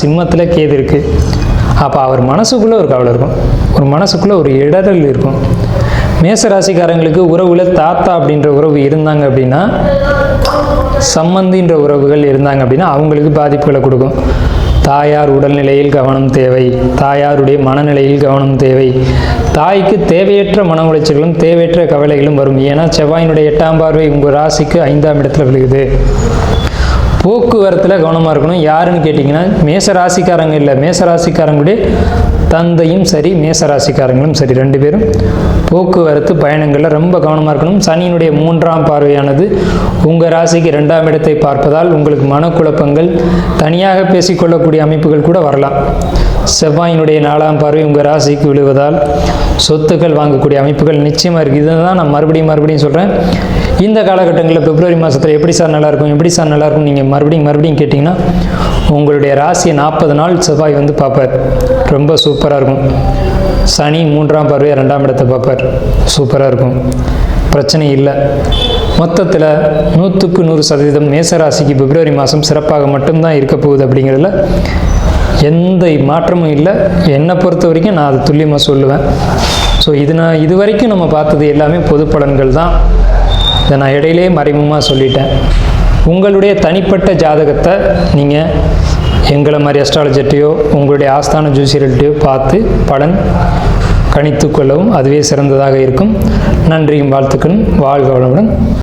சிம்மத்தில் கேது இருக்குது. அப்போ அவர் மனசுக்குள்ளே ஒரு கவலை இருக்கும், ஒரு மனசுக்குள்ளே ஒரு இடரல் இருக்கும். மேசராசிக்காரங்களுக்கு உறவில் தாத்தா அப்படின்ற உறவு இருந்தாங்க அப்படின்னா, சம்பந்தின்ற உறவுகள் இருந்தாங்க அப்படின்னா அவங்களுக்கு பாதிப்புகளை கொடுக்கும். தாயார் உடல்நிலையில் கவனம் தேவை, தாயாருடைய மனநிலையில் கவனம் தேவை. தாய்க்கு தேவையற்ற மன உளைச்சல்களும் தேவையற்ற கவலைகளும் வரும். ஏன்னா செவ்வாயினுடைய 8ஆம் பார்வை உங்கள் ராசிக்கு 5ஆம் இடத்துல விழுகுது. போக்குவரத்தில் கவனமாக இருக்கணும். யாருன்னு கேட்டிங்கன்னா மேசராசிக்காரங்க இல்லை, மேசராசிக்காரங்களுடைய தந்தையும் சரி மேசராசிக்காரங்களும் சரி 2 பேரும் போக்குவரத்து பயணங்களில் ரொம்ப கவனமாக இருக்கணும். சனியினுடைய 3ஆம் பார்வையானது உங்கள் ராசிக்கு 2ஆம் இடத்தை பார்ப்பதால் உங்களுக்கு மனக்குழப்பங்கள், தனியாக பேசிக்கொள்ளக்கூடிய அமைப்புகள் கூட வரலாம். செவ்வாயினுடைய 4ஆம் பார்வை உங்கள் ராசிக்கு விழுவதால் சொத்துக்கள் வாங்கக்கூடிய அமைப்புகள் நிச்சயமாக இருக்குது. இதுதான் நான் மறுபடியும் சொல்கிறேன். இந்த காலகட்டங்களில் பிப்ரவரி மாதத்தில் எப்படி சார் நல்லாயிருக்கும் நீங்கள் மறுபடியும் கேட்டிங்கன்னா, உங்களுடைய ராசியை 40 நாள் செவ்வாய் வந்து பார்ப்பார். ரொம்ப சூப்பராக இருக்கும். சனி 3ஆம் பார்வையை 2ஆம் இடத்தை பார்ப்பார். சூப்பராக இருக்கும், பிரச்சனை இல்லை. மொத்தத்தில் 100க்கு 100% மேசராசிக்கு பிப்ரவரி மாதம் சிறப்பாக மட்டும்தான் இருக்க போகுது. அப்படிங்கிறதுல எந்த மாற்றமும் இல்லை. என்னை பொறுத்த வரைக்கும் நான் அதை துல்லியமாக சொல்லுவேன். ஸோ இது வரைக்கும் நம்ம பார்த்தது எல்லாமே பொது பலன்கள் தான். இதை நான் இடையிலே மறைமுகமாக சொல்லிட்டேன். உங்களுடைய தனிப்பட்ட ஜாதகத்தை நீங்கள் எங்களை மாதிரி அஸ்ட்ராலஜர்ட்டையோ உங்களுடைய ஆஸ்தான ஜோசியர்கள்ட்டையோ பார்த்து பலன் கணித்து கொள்ளவும் அதுவே சிறந்ததாக இருக்கும். நன்றியும் வாழ்த்துக்களும். வாழ்க வளமுடன்.